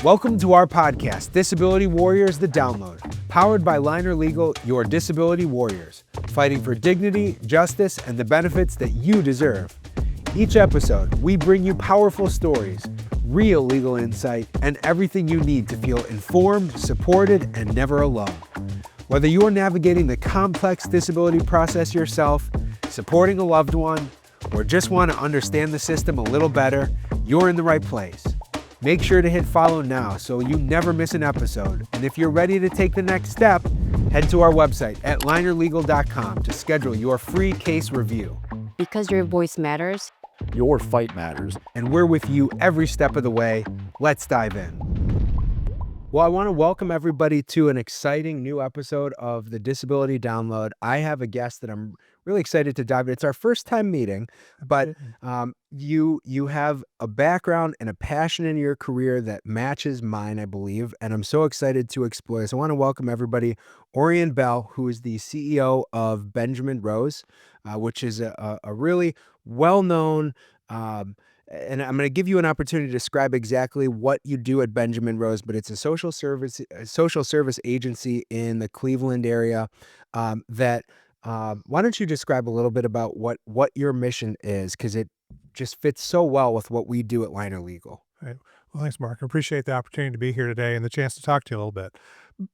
Welcome to our podcast, Disability Warriors, The Download, powered by Liner Legal, your disability warriors, fighting for dignity, justice, and the benefits that you deserve. Each episode, we bring you powerful stories, real legal insight, and everything you need to feel informed, supported, and never alone. Whether you are navigating the complex disability process yourself, supporting a loved one, or just want to understand the system a little better, you're in the right place. Make sure to hit follow now so you never miss an episode. And if you're ready to take the next step, head to our website at linerlegal.com to schedule your free case review. Because your voice matters. Your fight matters. And we're with you every step of the way. Let's dive in. Well, I want to welcome everybody to an exciting new episode of the Disability Download. I have a guest that I'm really excited to dive in. It's our first time meeting, but you have a background and a passion in your career that matches mine, I believe, and I'm so excited to explore this. I want to welcome everybody, Orion Bell, who is the CEO of Benjamin Rose, which is a really well-known and I'm going to give you an opportunity to describe exactly what you do at Benjamin Rose, but it's a social service agency in the Cleveland area. Why don't you describe a little bit about what your mission is, because it just fits so well with what we do at Liner Legal. Right. Well, thanks, Mark. I appreciate the opportunity to be here today and the chance to talk to you a little bit.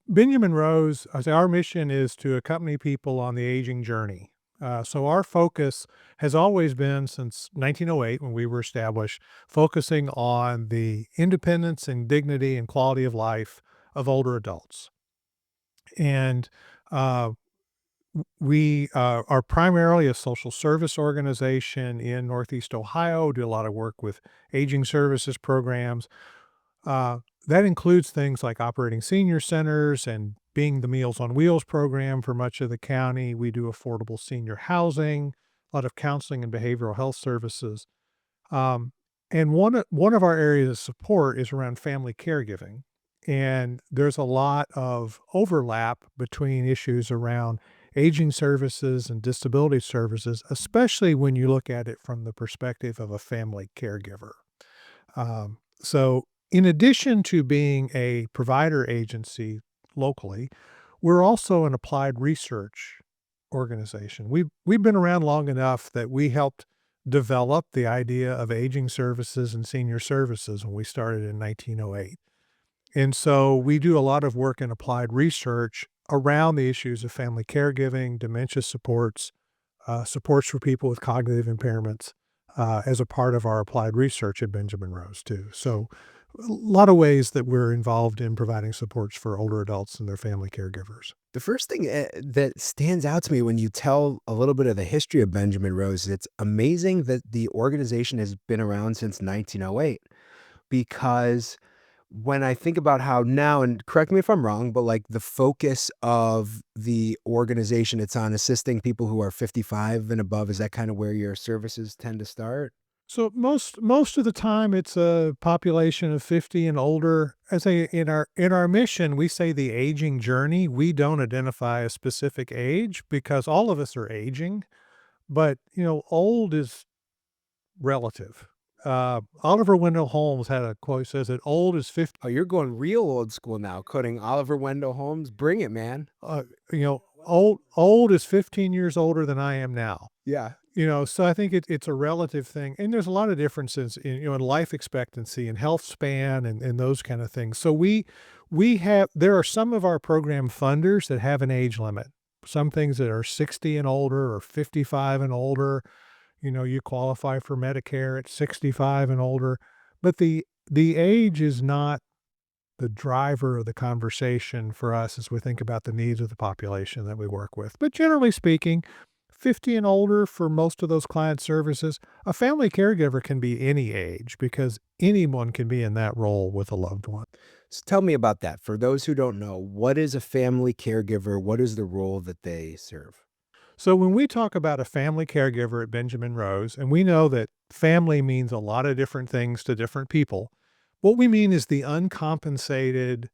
Benjamin Rose, I say our mission is to accompany people on the aging journey. So our focus has always been, since 1908, when we were established, focusing on the independence and dignity and quality of life of older adults. And we are primarily a social service organization in Northeast Ohio, do a lot of work with aging services programs. That includes things like operating senior centers and being the Meals on Wheels program for much of the county. We do affordable senior housing, a lot of counseling and behavioral health services. And one of our areas of support is around family caregiving. And there's a lot of overlap between issues around aging services and disability services, especially when you look at it from the perspective of a family caregiver. So in addition to being a provider agency locally, we're also an applied research organization. We've been around long enough that we helped develop the idea of aging services and senior services when we started in 1908. And so we do a lot of work in applied research around the issues of family caregiving, dementia supports, supports for people with cognitive impairments, as a part of our applied research at Benjamin Rose too. So a lot of ways that we're involved in providing supports for older adults and their family caregivers. The first thing that stands out to me when you tell a little bit of the history of Benjamin Rose, it's amazing that the organization has been around since 1908, because when I think about how now, and correct me if I'm wrong, but like the focus of the organization, it's on assisting people who are 55 and above. Is that kind of where your services tend to start? So most of the time it's a population of 50 and older. As in our mission, we say the aging journey. We don't identify a specific age because all of us are aging, but old is relative. Oliver Wendell Holmes had a quote, says that old is 50. Oh, you're going real old school now, quoting Oliver Wendell Holmes. Bring it, man. Old is 15 years older than I am now. Yeah. So I think it's a relative thing. And there's a lot of differences in life expectancy and health span and those kind of things. So there are some of our program funders that have an age limit. Some things that are 60 and older or 55 and older. You qualify for Medicare at 65 and older, but the age is not the driver of the conversation for us as we think about the needs of the population that we work with. But generally speaking, 50 and older for most of those client services. A family caregiver can be any age because anyone can be in that role with a loved one. So tell me about that. For those who don't know, what is a family caregiver? What is the role that they serve? So when we talk about a family caregiver at Benjamin Rose, and we know that family means a lot of different things to different people, what we mean is the uncompensated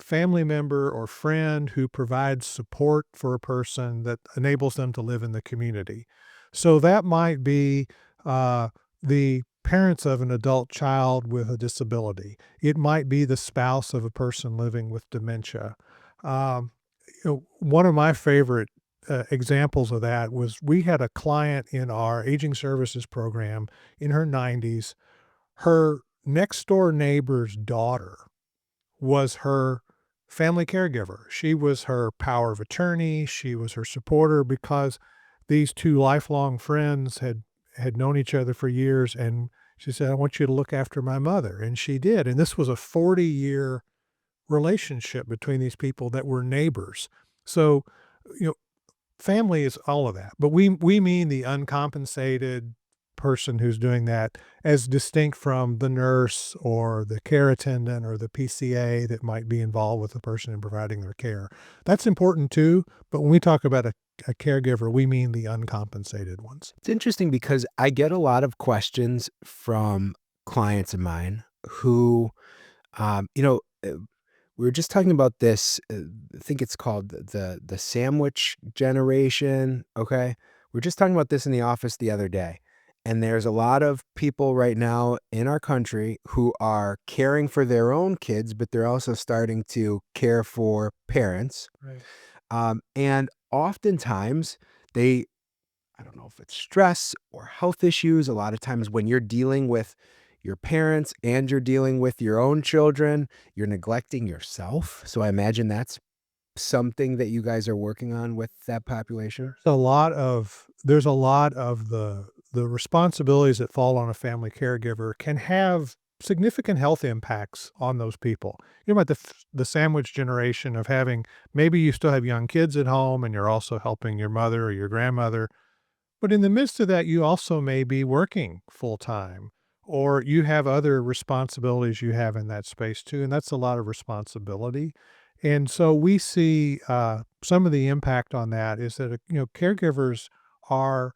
family member or friend who provides support for a person that enables them to live in the community. So that might be the parents of an adult child with a disability. It might be the spouse of a person living with dementia. Um, One of my favorite examples of that was we had a client in our aging services program in her 90s. Her next door neighbor's daughter was her family caregiver. She was her power of attorney. She was her supporter because these two lifelong friends had known each other for years. And she said, "I want you to look after my mother." And she did. And this was a 40-year relationship between these people that were neighbors. So, you know, family is all of that, but we mean the uncompensated person who's doing that as distinct from the nurse or the care attendant or the PCA that might be involved with the person in providing their care. That's important too, but when we talk about a caregiver, we mean the uncompensated ones. It's interesting because I get a lot of questions from clients of mine who, um, you know, uh, we were just talking about this. I think it's called the sandwich generation. Okay, we are just talking about this in the office the other day, and there's a lot of people right now in our country who are caring for their own kids, but they're also starting to care for parents. Right. And oftentimes they, I don't know if it's stress or health issues. A lot of times when you're dealing with your parents and you're dealing with your own children, you're neglecting yourself. So I imagine that's something that you guys are working on with that population. There's a lot of the responsibilities that fall on a family caregiver can have significant health impacts on those people. You know about the sandwich generation of having, maybe you still have young kids at home and you're also helping your mother or your grandmother, but in the midst of that, you also may be working full time or you have other responsibilities you have in that space too. And that's a lot of responsibility. And so we see some of the impact on that is that, caregivers are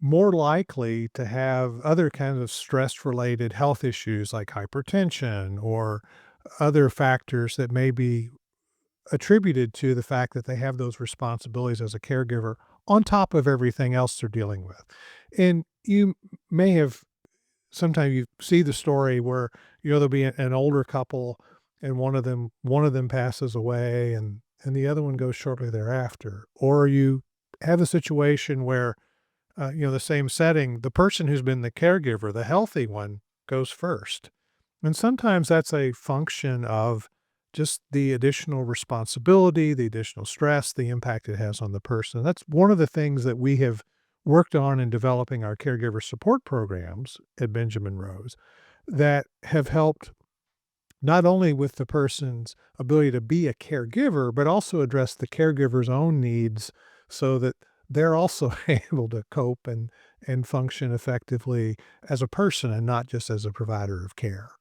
more likely to have other kinds of stress related health issues like hypertension or other factors that may be attributed to the fact that they have those responsibilities as a caregiver on top of everything else they're dealing with. And you may have sometimes you see the story where there'll be an older couple and one of them passes away and the other one goes shortly thereafter, or you have a situation where the same setting, the person who's been the caregiver, the healthy one, goes first. And sometimes that's a function of just the additional responsibility, the additional stress, the impact it has on the person. That's one of the things that we have worked on in developing our caregiver support programs at Benjamin Rose that have helped not only with the person's ability to be a caregiver, but also address the caregiver's own needs so that they're also able to cope and function effectively as a person and not just as a provider of care.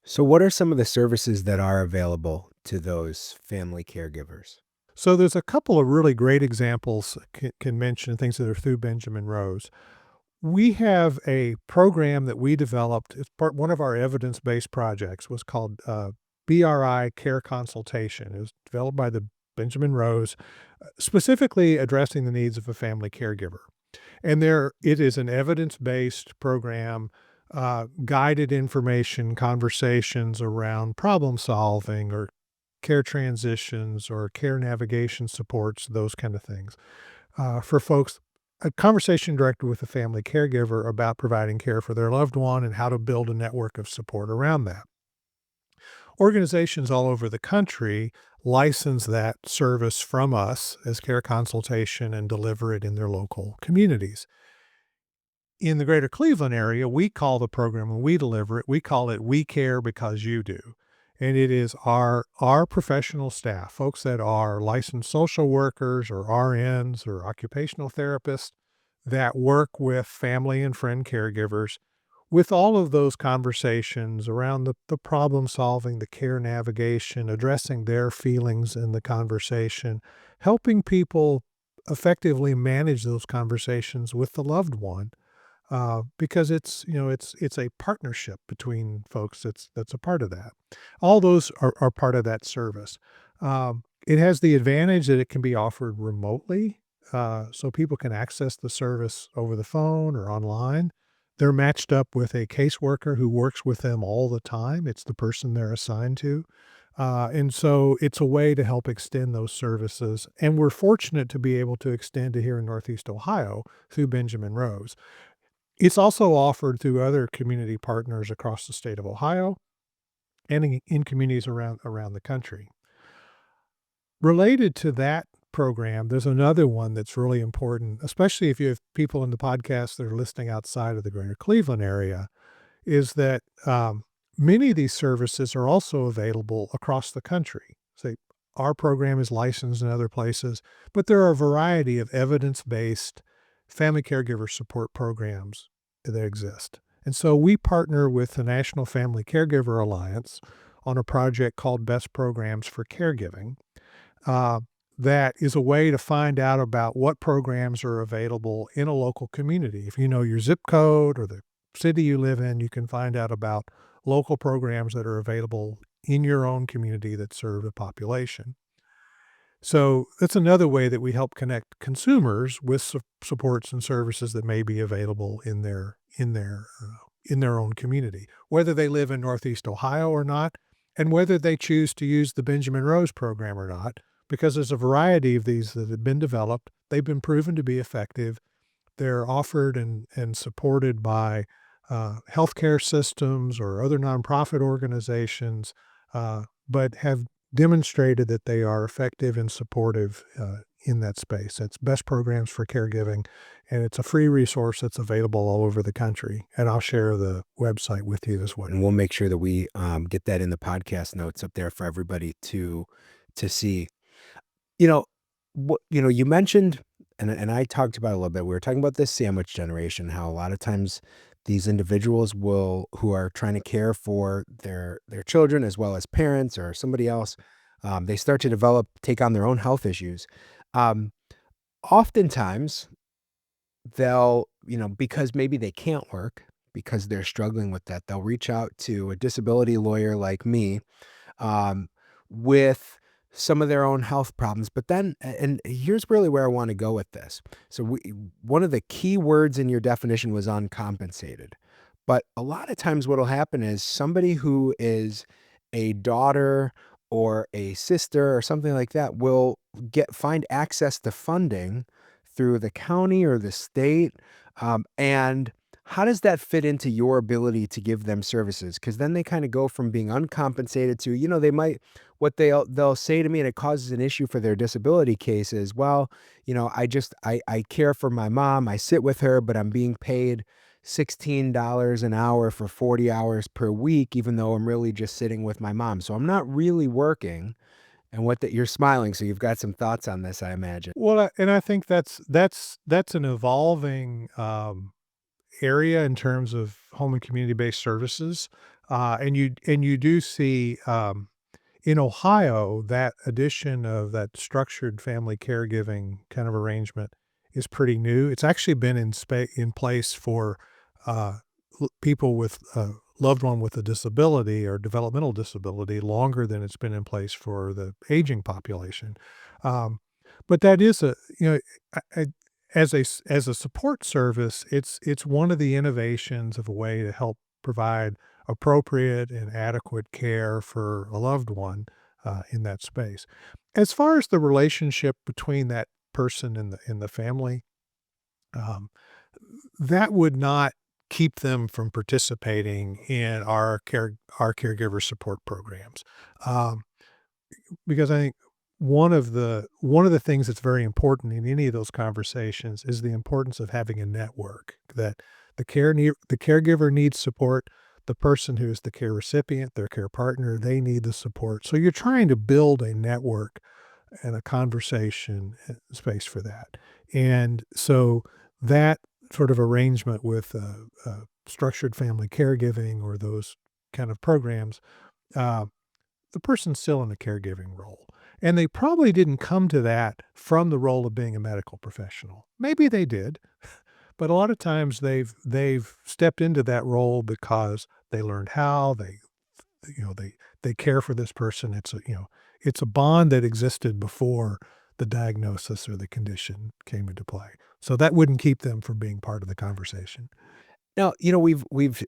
So, what are some of the services that are available to those family caregivers? So there's a couple of really great examples can mention things that are through Benjamin Rose. We have a program that we developed. It's one of our evidence-based projects was called BRI Care Consultation. It was developed by the Benjamin Rose, specifically addressing the needs of a family caregiver. And it is an evidence-based program, guided information, conversations around problem solving or care transitions or care navigation supports, those kind of things. For folks, a conversation directed with a family caregiver about providing care for their loved one and how to build a network of support around that. Organizations all over the country license that service from us as care consultation and deliver it in their local communities. In the greater Cleveland area, we call the program when we deliver it, we call it We Care Because You Do. And it is our professional staff, folks that are licensed social workers or RNs or occupational therapists that work with family and friend caregivers with all of those conversations around the problem solving, the care navigation, addressing their feelings in the conversation, helping people effectively manage those conversations with the loved one because it's a partnership between folks that's a part of that. All those are part of that service. It has the advantage that it can be offered remotely, so people can access the service over the phone or online. They're matched up with a caseworker who works with them all the time. It's the person they're assigned to. And so it's a way to help extend those services. And we're fortunate to be able to extend it here in Northeast Ohio through Benjamin Rose. It's also offered through other community partners across the state of Ohio and in communities around the country. Related to that program, there's another one that's really important, especially if you have people in the podcast that are listening outside of the greater Cleveland area, is that many of these services are also available across the country. Say, our program is licensed in other places, but there are a variety of evidence-based family caregiver support programs that exist. And so we partner with the National Family Caregiver Alliance on a project called Best Programs for Caregiving. That is a way to find out about what programs are available in a local community. If you know your zip code or the city you live in, you can find out about local programs that are available in your own community that serve the population. So that's another way that we help connect consumers with supports and services that may be available in their own community, whether they live in Northeast Ohio or not, and whether they choose to use the Benjamin Rose program or not, because there's a variety of these that have been developed. They've been proven to be effective. They're offered and supported by healthcare systems or other nonprofit organizations, but have demonstrated that they are effective and supportive in that space. It's Best Programs for Caregiving, and it's a free resource that's available all over the country. And I'll share the website with you as well. And we'll make sure that we get that in the podcast notes up there for everybody to see. You know, you mentioned, and I talked about it a little bit. We were talking about this sandwich generation, how a lot of times these individuals who are trying to care for their children as well as parents or somebody else, they start to take on their own health issues. Oftentimes they'll, because maybe they can't work because they're struggling with that, they'll reach out to a disability lawyer like me, with some of their own health problems. But then, and here's really where I want to go with this. So one of the key words in your definition was uncompensated. But a lot of times what'll happen is somebody who is a daughter or a sister or something like that will find access to funding through the county or the state. And how does that fit into your ability to give them services? Because then they kind of go from being uncompensated to, they might, what they'll say to me, and it causes an issue for their disability cases. Well, I care for my mom. I sit with her, but I'm being paid $16 an hour for 40 hours per week, even though I'm really just sitting with my mom. So I'm not really working. And you're smiling, so you've got some thoughts on this, I imagine. Well, and I think that's an evolving area in terms of home and community-based services. And you do see in Ohio that addition of that structured family caregiving kind of arrangement is pretty new. It's actually been in place for people with a loved one with a disability or developmental disability longer than it's been in place for the aging population. But that is as a support service, it's one of the innovations of a way to help provide appropriate and adequate care for a loved one in that space. As far as the relationship between that person and the family, that would not keep them from participating in our caregiver support programs, because I think one of the things that's very important in any of those conversations is the importance of having a network, that the caregiver needs support. The person who is the care recipient, their care partner, they need the support. So you're trying to build a network and a conversation space for that. And so that sort of arrangement with structured family caregiving or those kind of programs, the person's still in a caregiving role. And they probably didn't come to that from the role of being a medical professional. Maybe they did, but a lot of times they've stepped into that role because they learned how they care for this person. It's a bond that existed before the diagnosis or the condition came into play. So that wouldn't keep them from being part of the conversation. Now, we've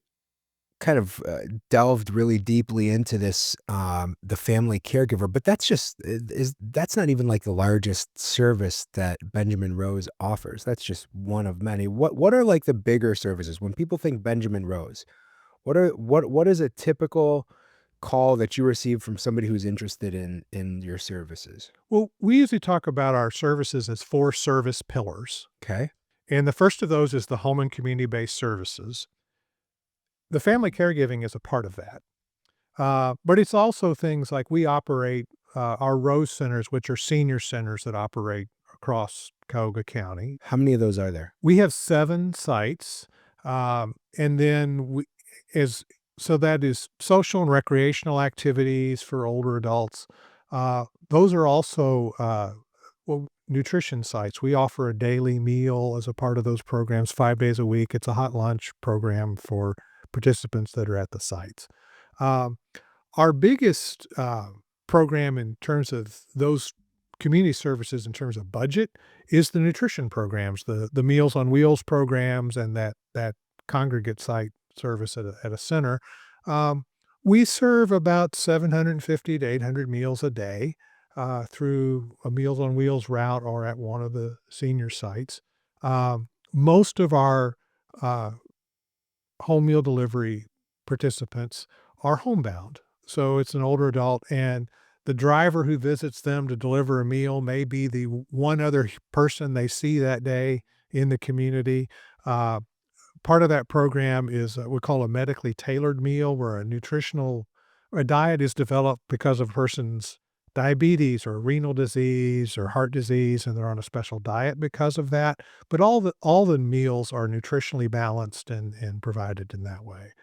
kind of delved really deeply into this, the family caregiver, but that's not even like the largest service that Benjamin Rose offers. That's just one of many. What are like the bigger services when people think Benjamin Rose? What is a typical call that you receive from somebody who's interested in your services? Well, we usually talk about our services as 4 service pillars. Okay. And the first of those is the home and community-based services. The family caregiving is a part of that. But it's also things like we operate our Rose centers, which are senior centers that operate across Cuyahoga County. How many of those are there? We have 7 sites, and then as so that is social and recreational activities for older adults. Those are also nutrition sites. We offer a daily meal as a part of those programs 5 days a week. It's a hot lunch program for participants that are at the sites. Um, our biggest program in terms of those community services in terms of budget is the nutrition programs, the Meals on Wheels programs, and that congregate site service at a center. Um, we serve about 750 to 800 meals a day through a Meals on Wheels route or at one of the senior sites. Most of our uh, home meal delivery participants are homebound. So it's an older adult, and the driver who visits them to deliver a meal may be the one other person they see that day in the community. Uh, Part of that program is we call a medically tailored meal, where a diet is developed because of a person's diabetes or renal disease or heart disease, and they're on a special diet because of that. But all the meals are nutritionally balanced and provided in that way.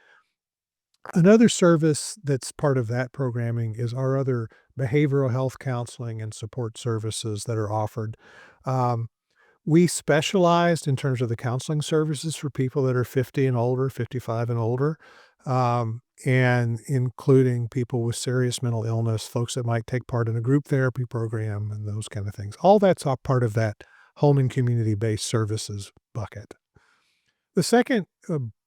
Another service that's part of that programming is our other behavioral health counseling and support services that are offered. Um, we specialized in terms of the counseling services for people that are 50 and older, 55 and older, and including people with serious mental illness, folks that might take part in a group therapy program, and those kind of things. All that's all part of that home and community-based services bucket. The second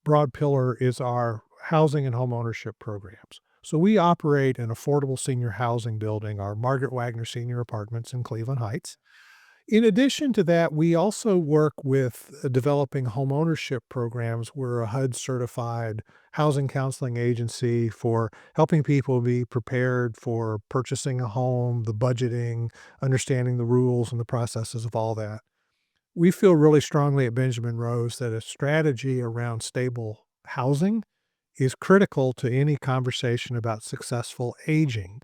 broad pillar is our housing and home ownership programs. So we operate an affordable senior housing building, our Margaret Wagner Senior Apartments in Cleveland Heights. In addition to that, we also work with developing home ownership programs. We're a HUD certified housing counseling agency for helping people be prepared for purchasing a home, the budgeting, understanding the rules and the processes of all that. We feel really strongly at Benjamin Rose that a strategy around stable housing is critical to any conversation about successful aging.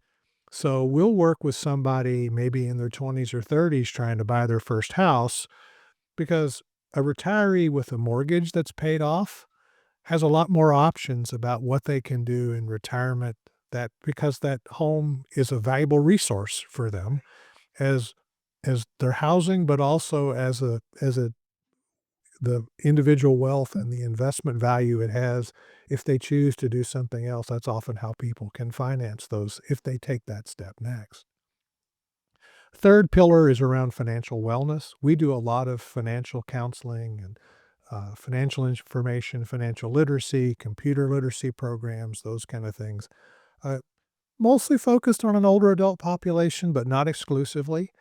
So we'll work with somebody maybe in their 20s or 30s trying to buy their first house, because a retiree with a mortgage that's paid off has a lot more options about what they can do in retirement, that because that home is a valuable resource for them as their housing, but also as the individual wealth and the investment value it has. If they choose to do something else, that's often how people can finance those if they take that step next. Third pillar is around financial wellness. We do a lot of financial counseling and financial information, financial literacy, computer literacy programs, those kind of things. Uh, Mostly focused on an older adult population, but not exclusively.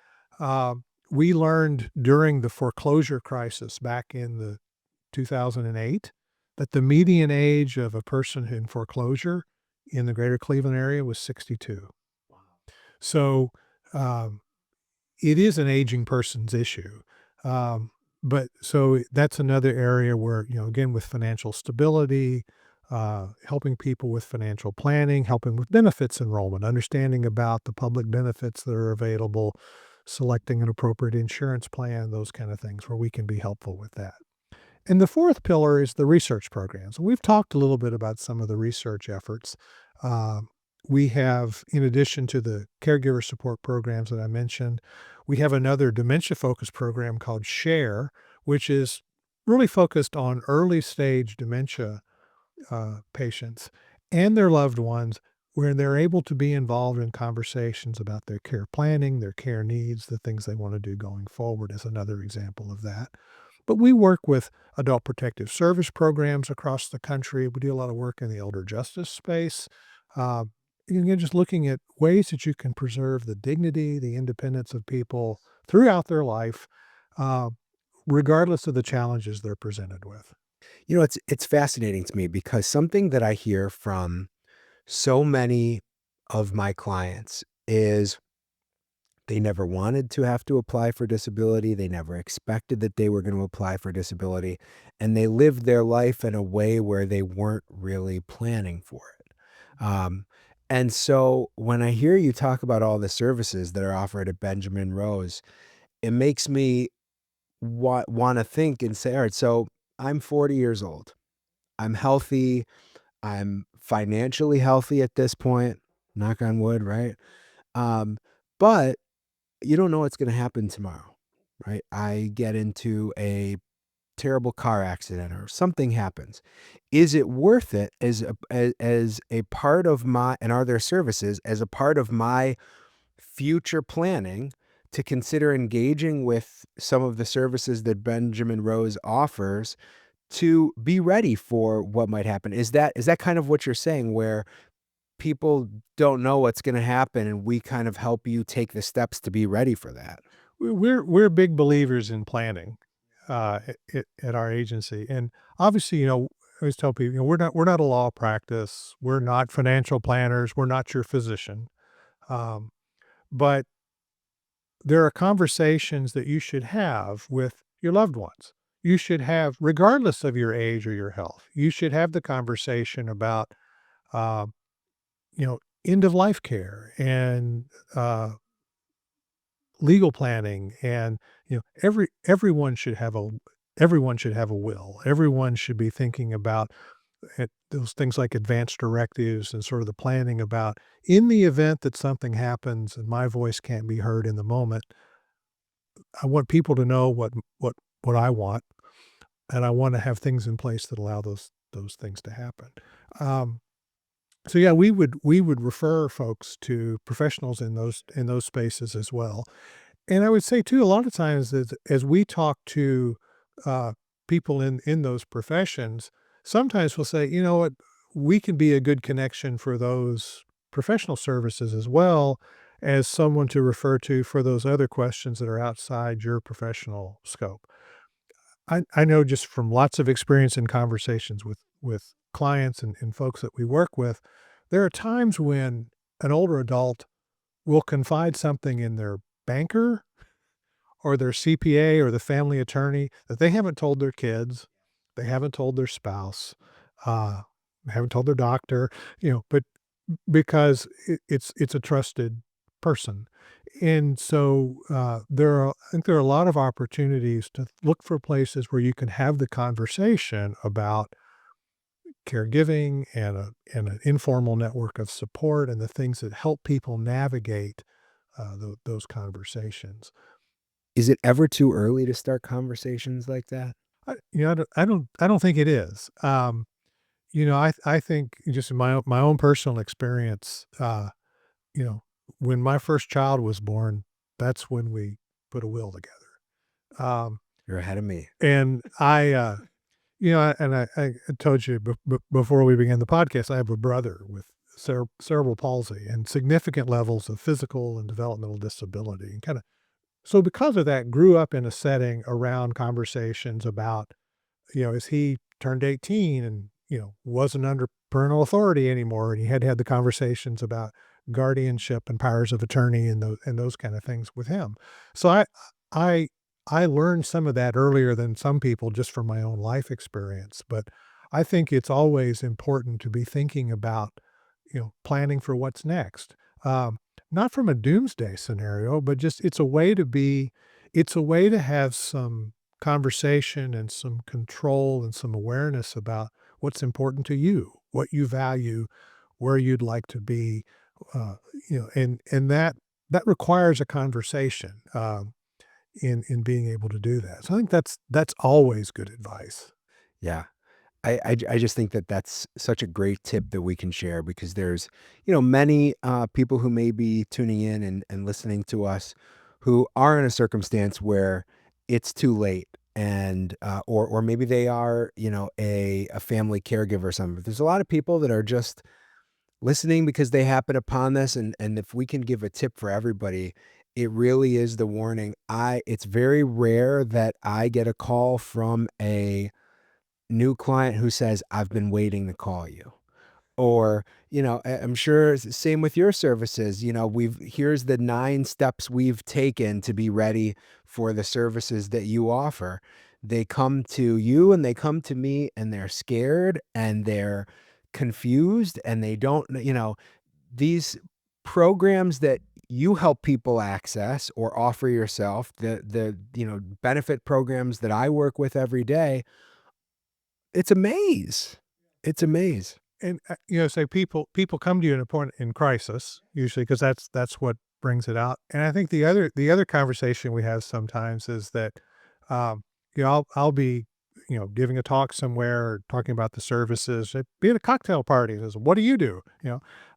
Uh, we learned during the foreclosure crisis back in the 2008 that the median age of a person in foreclosure in the greater Cleveland area was 62. So um, it is an aging person's issue. Um, but so that's another area where, again, with financial stability, helping people with financial planning, helping with benefits enrollment, understanding about the public benefits that are available, selecting an appropriate insurance plan, those kind of things where we can be helpful with that. And the fourth pillar is the research programs. We've talked a little bit about some of the research efforts. Uh, we have, in addition to the caregiver support programs that I mentioned, we have another dementia-focused program called SHARE, which is really focused on early stage dementia patients and their loved ones, where they're able to be involved in conversations about their care planning, their care needs, the things they want to do going forward is another example of that. But we work with adult protective service programs across the country. We do a lot of work in the elder justice space. Uh, just looking at ways that you can preserve the dignity, the independence of people throughout their life, uh, regardless of the challenges they're presented with. It's fascinating to me because something that I hear from so many of my clients is they never wanted to have to apply for disability. They never expected that they were going to apply for disability. And they lived their life in a way where they weren't really planning for it. And so when I hear you talk about all the services that are offered at Benjamin Rose, it makes me want to think and say, all right, so I'm 40 years old. I'm healthy. I'm financially healthy at this point. Knock on wood, right? Um, but you don't know what's going to happen tomorrow, right? I get into a terrible car accident or something happens. Is it worth it as a part of my, and are there services as a part of my future planning to consider engaging with some of the services that Benjamin Rose offers to be ready for what might happen? Is that kind of what you're saying, where people don't know what's going to happen and we kind of help you take the steps to be ready for that? We're big believers in planning at our agency, and obviously, I always tell people, we're not a law practice, we're not financial planners, we're not your physician, um, but there are conversations that you should have with your loved ones. You should have, regardless of your age or your health, you should have the conversation about, uh, end of life care and legal planning, and everyone should have a will. Everyone should be thinking about those things like advanced directives and sort of the planning about, in the event that something happens and my voice can't be heard in the moment, I want people to know what I want, and I want to have things in place that allow those things to happen. Um, so yeah, we would refer folks to professionals in those spaces as well. And I would say too, a lot of times as we talk to uh, people in those professions, sometimes we'll say, you know what, we can be a good connection for those professional services as well as someone to refer to for those other questions that are outside your professional scope. I know just from lots of experience in conversations with clients and folks that we work with, there are times when an older adult will confide something in their banker or their CPA or the family attorney that they haven't told their kids, they haven't told their spouse, uh, they haven't told their doctor, but because it's a trusted person. And so I think there are a lot of opportunities to look for places where you can have the conversation about caregiving and an informal network of support and the things that help people navigate those conversations. Is it ever too early to start conversations like that? I don't think it is. I think just in my own personal experience, you know, when my first child was born, that's when we put a will together. You're ahead of me. And I told you before we began the podcast, I have a brother with cerebral palsy and significant levels of physical and developmental disability, and kind of so because of that, grew up in a setting around conversations about, as he turned 18 and, wasn't under parental authority anymore, and he had the conversations about guardianship and powers of attorney and those kind of things with him. So I I learned some of that earlier than some people just from my own life experience, but I think it's always important to be thinking about, planning for what's next. Not from a doomsday scenario, but just it's a way to have some conversation and some control and some awareness about what's important to you, what you value, where you'd like to be, uh, and that requires a conversation in being able to do that. So I think that's always good advice. Yeah. I just think that that's such a great tip that we can share because there's, many people who may be tuning in and listening to us who are in a circumstance where it's too late and or maybe they are, you know, a family caregiver or something. But there's a lot of people that are just listening because they happen upon this, and if we can give a tip for everybody, it really is the warning. It's very rare that I get a call from a new client who says, "I've been waiting to call you." Or, you know, I'm sure same with your services. You know, here's the 9 steps we've taken to be ready for the services that you offer. They come to you and they come to me and they're scared and they're confused and they don't, you know, these programs that you help people access or offer yourself, you know, benefit programs that I work with every day, it's a maze. It's a maze. And, say people come to you in a point in crisis, usually, because that's what brings it out. And I think the other conversation we have sometimes is that, I'll be, giving a talk somewhere or talking about the services, be at a cocktail party, and says, "What do you do?"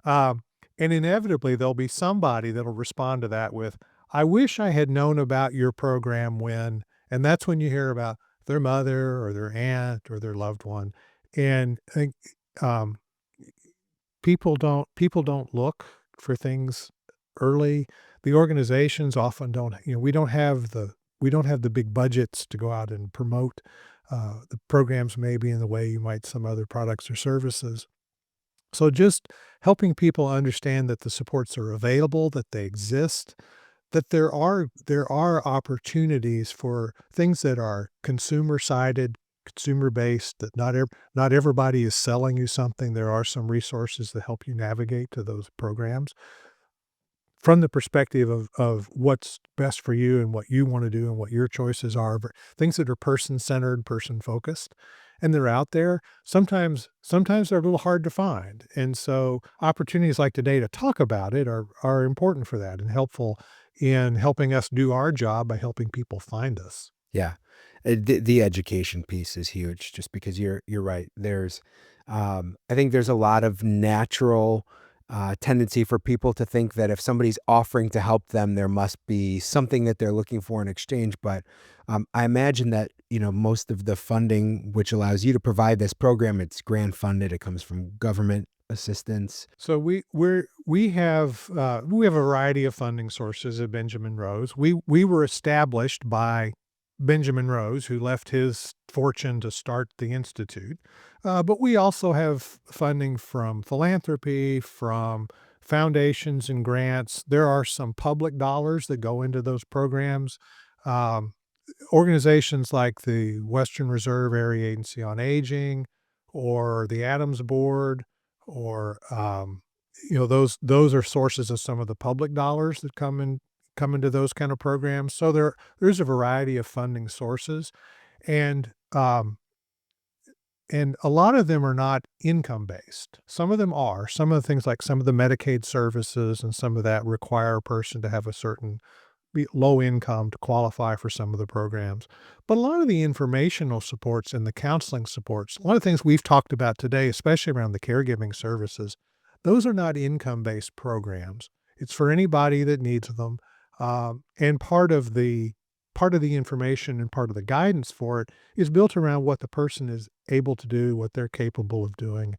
And inevitably, there'll be somebody that'll respond to that with, "I wish I had known about your program when," and that's when you hear about their mother or their aunt or their loved one. And I think, um, people don't look for things early. The organizations often don't, we don't have the big budgets to go out and promote the programs maybe in the way you might some other products or services. So just helping people understand that the supports are available, that they exist, that there are opportunities for things that are consumer sided, consumer based, that not everybody is selling you something. There are some resources that help you navigate to those programs from the perspective of what's best for you and what you want to do and what your choices are, things that are person centered, person focused, and they're out there. Sometimes they're a little hard to find, and so opportunities like today to talk about it are important for that and helpful in helping us do our job by helping people find us. Yeah. The education piece is huge just because you're right. I think there's a lot of natural tendency for people to think that if somebody's offering to help them, there must be something that they're looking for in exchange. But I imagine that, you know, most of the funding which allows you to provide this program, it's grant funded. It comes from government assistance. So we have a variety of funding sources at Benjamin Rose. We were established by Benjamin Rose, who left his fortune to start the institute. But we also have funding from philanthropy, from foundations and grants. There are some public dollars that go into those programs. Um, Organizations like the Western Reserve Area Agency on Aging or the Adams Board or, those are sources of some of the public dollars that come into those kind of programs. So there's a variety of funding sources, and, and a lot of them are not income based. Some of them are. Some of the things like some of the Medicaid services and some of that require a person to have a certain be low income to qualify for some of the programs. But a lot of the informational supports and the counseling supports, a lot of things we've talked about today, especially around the caregiving services, those are not income-based programs. It's for anybody that needs them. And part of the information and part of the guidance for it is built around what the person is able to do, what they're capable of doing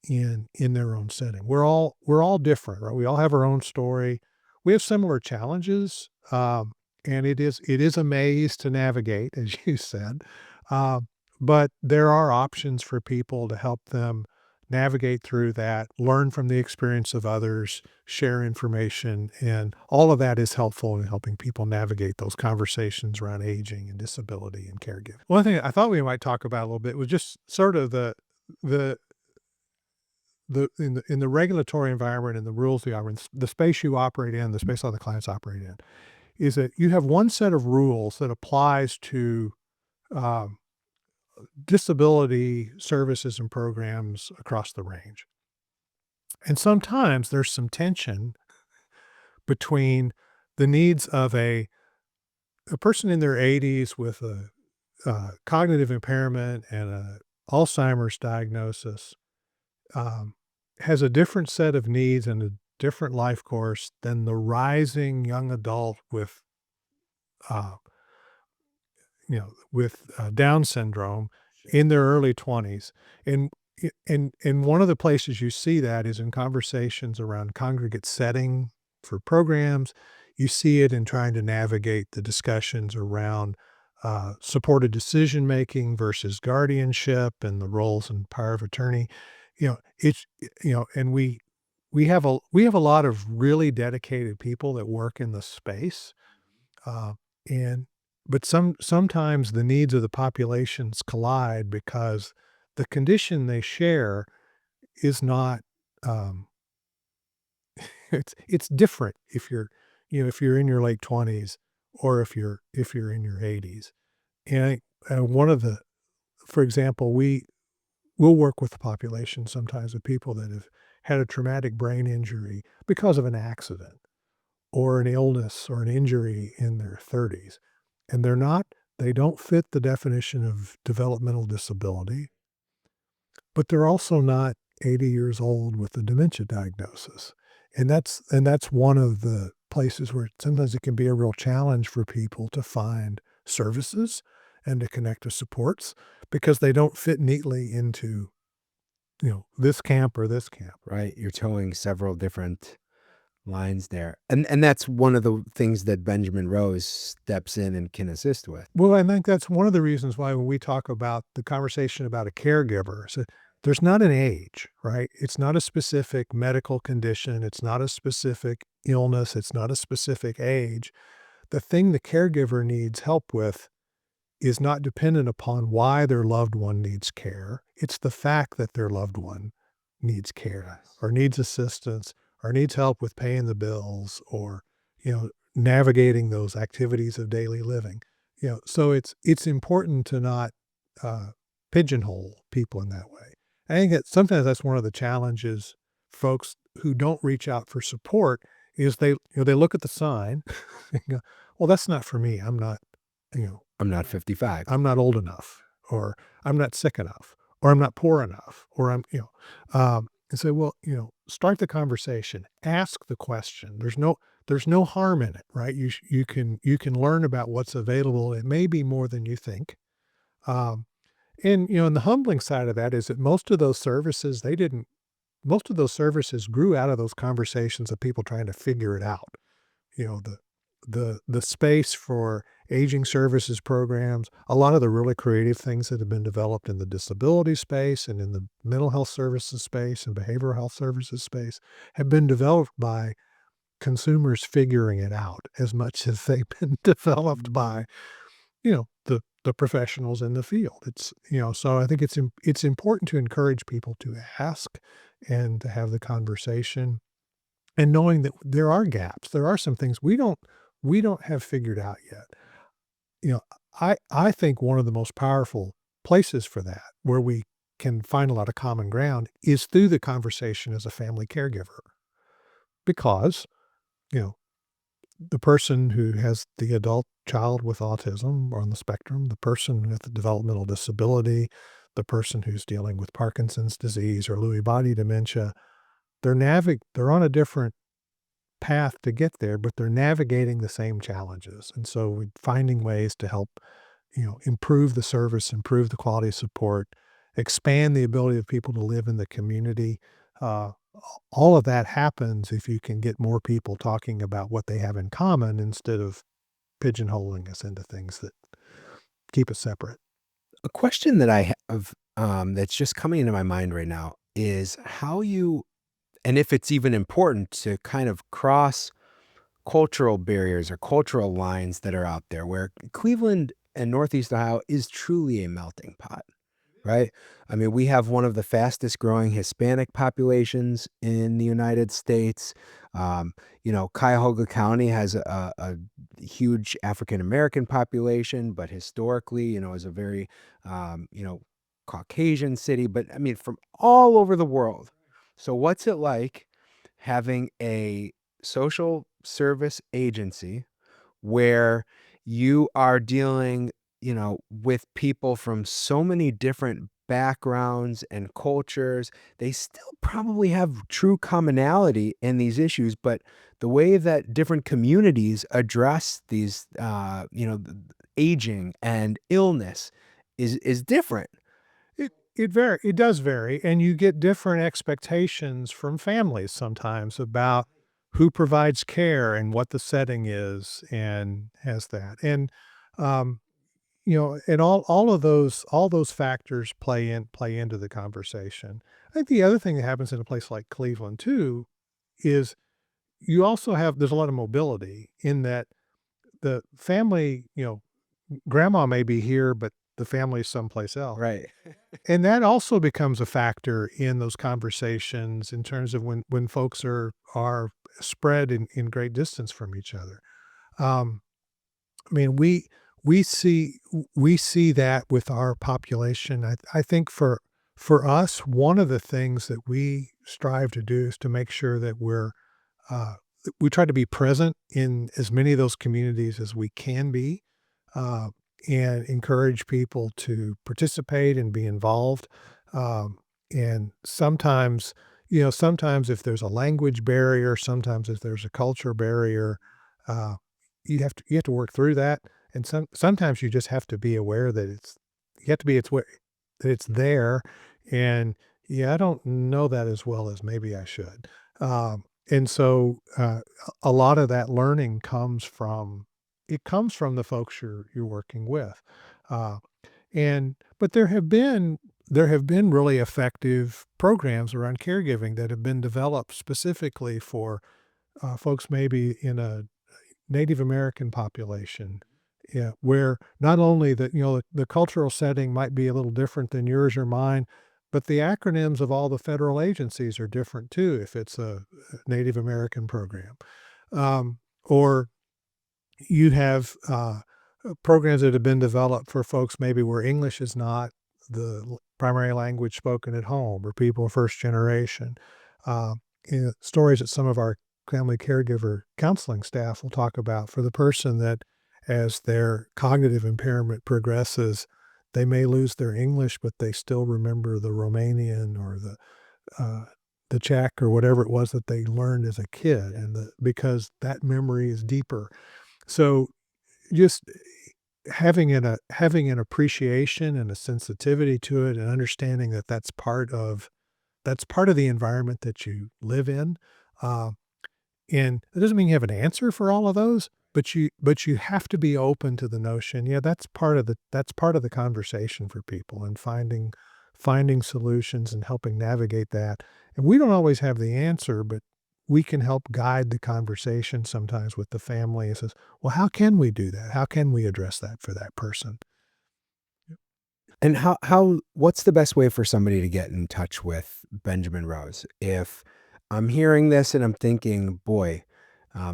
in their own setting. We're all different, right? We all have our own story. We have similar challenges, and it is a maze to navigate, as you said, uh, but there are options for people to help them navigate through that, learn from the experience of others, share information, and all of that is helpful in helping people navigate those conversations around aging and disability and caregiving. One thing I thought we might talk about a little bit was just sort of the in the regulatory environment and the rules you operate, the space you operate in, the space other clients operate in, is that you have one set of rules that applies to um, disability services and programs across the range. And sometimes there's some tension between the needs of a person in their 80s with a cognitive impairment and a Alzheimer's diagnosis, um, has a different set of needs and a different life course than the rising young adult with uh, with Down syndrome in their early 20s. And and one of the places you see that is in conversations around congregate setting for programs. You see it in trying to navigate the discussions around supported decision making versus guardianship and the roles and power of attorney. It's and we have a lot of really dedicated people that work in the space, uh, and but sometimes the needs of the populations collide because the condition they share is not, um, it's different if you're, if you're in your late 20s or if you're in your 80s. And one of the, for example, we'll work with the population sometimes with people that have had a traumatic brain injury because of an accident or an illness or an injury in their 30s. And they don't fit the definition of developmental disability, but they're also not 80 years old with a dementia diagnosis. And that's one of the places where sometimes it can be a real challenge for people to find services and to connect to supports because they don't fit neatly into, this camp or this camp. Right? You're towing several different lines there. And that's one of the things that Benjamin Rose steps in and can assist with. Well, I think that's one of the reasons why when we talk about the conversation about a caregiver, so there's not an age, right? It's not a specific medical condition. It's not a specific illness. It's not a specific age. The thing the caregiver needs help with is not dependent upon why their loved one needs care. It's the fact that their loved one needs care or needs assistance or needs help with paying the bills or, navigating those activities of daily living. So it's important to not uh, pigeonhole people in that way. I think that sometimes that's one of the challenges folks who don't reach out for support is they look at the sign and go, well, that's not for me. You know, I'm not 55. I'm not old enough, or I'm not sick enough, or I'm not poor enough, or and say, well, start the conversation, ask the question. There's no harm in it, right? You can learn about what's available. It may be more than you think. Um, and the humbling side of that is that most of those services grew out of those conversations of people trying to figure it out. The space for aging services programs, a lot of the really creative things that have been developed in the disability space and in the mental health services space and behavioral health services space have been developed by consumers figuring it out as much as they've been developed by, the professionals in the field. So I think it's important to encourage people to ask and to have the conversation and knowing that there are gaps. There are some things we don't have figured out yet. You know, I think one of the most powerful places for that, where we can find a lot of common ground, is through the conversation as a family caregiver. Because, you know, the person who has the adult child with autism or on the spectrum, the person with the developmental disability, the person who's dealing with Parkinson's disease or Lewy body dementia, they're on a different path to get there, but they're navigating the same challenges. And so we're finding ways to help, improve the service, improve the quality of support, expand the ability of people to live in the community. Uh, all of that happens if you can get more people talking about what they have in common instead of pigeonholing us into things that keep us separate. A question that I have that's just coming into my mind right now is how you, and if it's even important to kind of cross cultural barriers or cultural lines that are out there where Cleveland and Northeast Ohio is truly a melting pot, right? I mean, we have one of the fastest growing Hispanic populations in the United States. Cuyahoga County has a huge African American population, but historically, is a very, Caucasian city, but I mean, from all over the world. So, what's it like having a social service agency where you are dealing, with people from so many different backgrounds and cultures? They still probably have true commonality in these issues, but the way that different communities address these, aging and illness is different. It does vary, and you get different expectations from families sometimes about who provides care and what the setting is and has that. And um, and all those factors play into the conversation. I think the other thing that happens in a place like Cleveland too is you also have there's a lot of mobility in that the family, grandma may be here, but the family's someplace else. Right. And that also becomes a factor in those conversations in terms of when folks are spread in great distance from each other. Um, I mean, we see we see that with our population. I think for us, one of the things that we strive to do is to make sure that uh, we try to be present in as many of those communities as we can be, uh, and encourage people to participate and be involved. And sometimes if there's a language barrier, sometimes if there's a culture barrier, uh, you have to work through that. And sometimes you just have to be aware that you have to be that it's there. And yeah, I don't know that as well as maybe I should. And so a lot of that learning comes from the folks you're working with. Uh, but there have been really effective programs around caregiving that have been developed specifically for folks maybe in a Native American population. Yeah, where not only the cultural setting might be a little different than yours or mine, but the acronyms of all the federal agencies are different too if it's a Native American program. Or you have programs that have been developed for folks maybe where English is not the primary language spoken at home, or people first generation. Uh, Stories that some of our family caregiver counseling staff will talk about for the person that as their cognitive impairment progresses, they may lose their English, but they still remember the Romanian or the Czech or whatever it was that they learned as a kid, and because that memory is deeper. So just having an appreciation and a sensitivity to it, and understanding that that's part of the environment that you live in. Uh, and it doesn't mean you have an answer for all of those, but you have to be open to the notion. Yeah, that's part of the conversation for people, and finding solutions and helping navigate that. And we don't always have the answer, but we can help guide the conversation sometimes with the family. It says, well, how can we do that? How can we address that for that person? And how what's the best way for somebody to get in touch with Benjamin Rose? If I'm hearing this and I'm thinking, boy,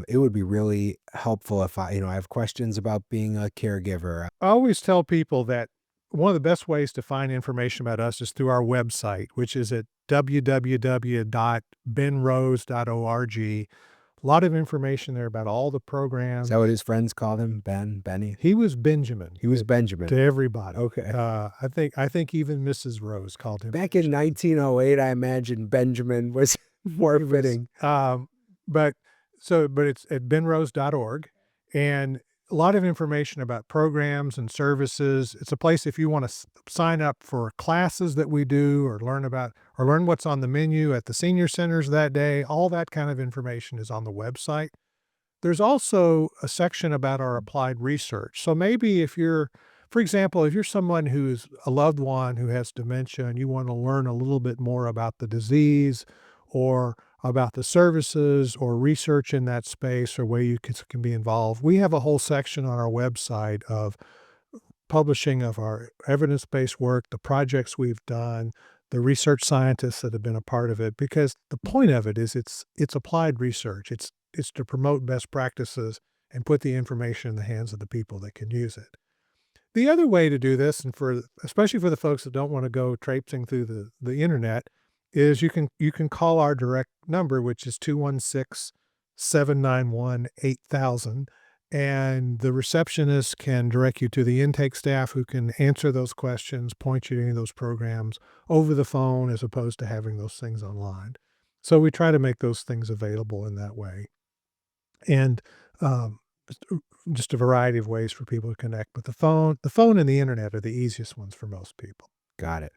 it would be really helpful if I have questions about being a caregiver. I always tell people that one of the best ways to find information about us is through our website, which is at www.benrose.org. A lot of information there about all the Is programs. that what his friends called him? Benny? He was Benjamin He was Benjamin. to everybody. Okay. I think even Mrs. Rose called him Back in 1908, I imagine Benjamin was more fitting. but it's at benrose.org, and a lot of information about programs and services. It's a place if you want to sign up for classes that we do, or learn what's on the menu at the senior centers that day. All that kind of information is on the website. There's also a section about our applied research. So maybe for example, if you're someone who's a loved one who has dementia and you want to learn a little bit more about the disease, or about the services or research in that space, or where you can be involved, we have a whole section on our website of publishing of our evidence-based work, the projects we've done, the research scientists that have been a part of it, because the point of it is it's applied research. It's to promote best practices and put the information in the hands of the people that can use it. The other way to do this, and especially for the folks that don't want to go traipsing through the internet, is you can call our direct number, which is 216-791-8000, and the receptionist can direct you to the intake staff who can answer those questions, point you to any of those programs over the phone, as opposed to having those things online. So we try to make those things available in that way. And just a variety of ways for people to connect. But the phone and the internet are the easiest ones for most people. Got it.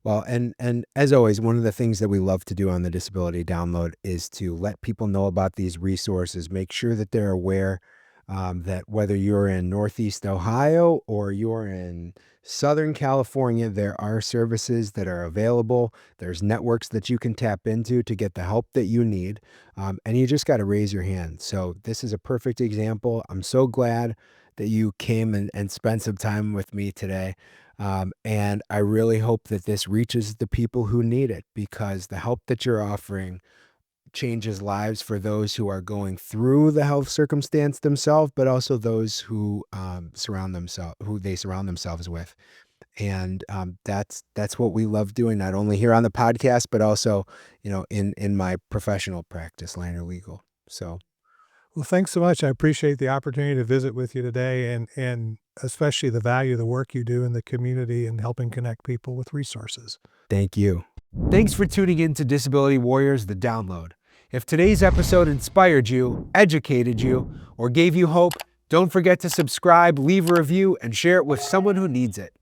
Well, and as always, one of the things that we love to do on the Disability Download is to let people know about these resources, make sure that they're aware that whether you're in Northeast Ohio or you're in Southern California, there are services that are available. There's networks that you can tap into to get the help that you need. And you just got to raise your hand. So this is a perfect example. I'm so glad that you came and spent some time with me today. And I really hope that this reaches the people who need it, because the help that you're offering changes lives for those who are going through the health circumstance themselves, but also those who they surround themselves with. And that's what we love doing, not only here on the podcast, but also, in my professional practice, Liner Legal. So Well, thanks so much. I appreciate the opportunity to visit with you today, and especially the value of the work you do in the community and helping connect people with resources. thank you. Thanks for tuning in to Disability Warriors, the Download. If today's episode inspired you, educated you, or gave you hope, don't forget to subscribe, leave a review, and share it with someone who needs it.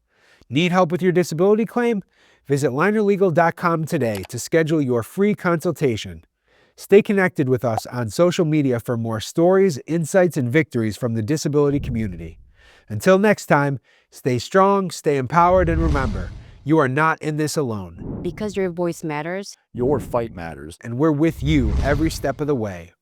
Need help with your disability claim? Visit linerlegal.com today to schedule your free consultation. Stay connected with us on social media for more stories, insights, and victories from the disability community. Until next time, stay strong, stay empowered, and remember, you are not in this alone. Because your voice matters. Your fight matters. And we're with you every step of the way.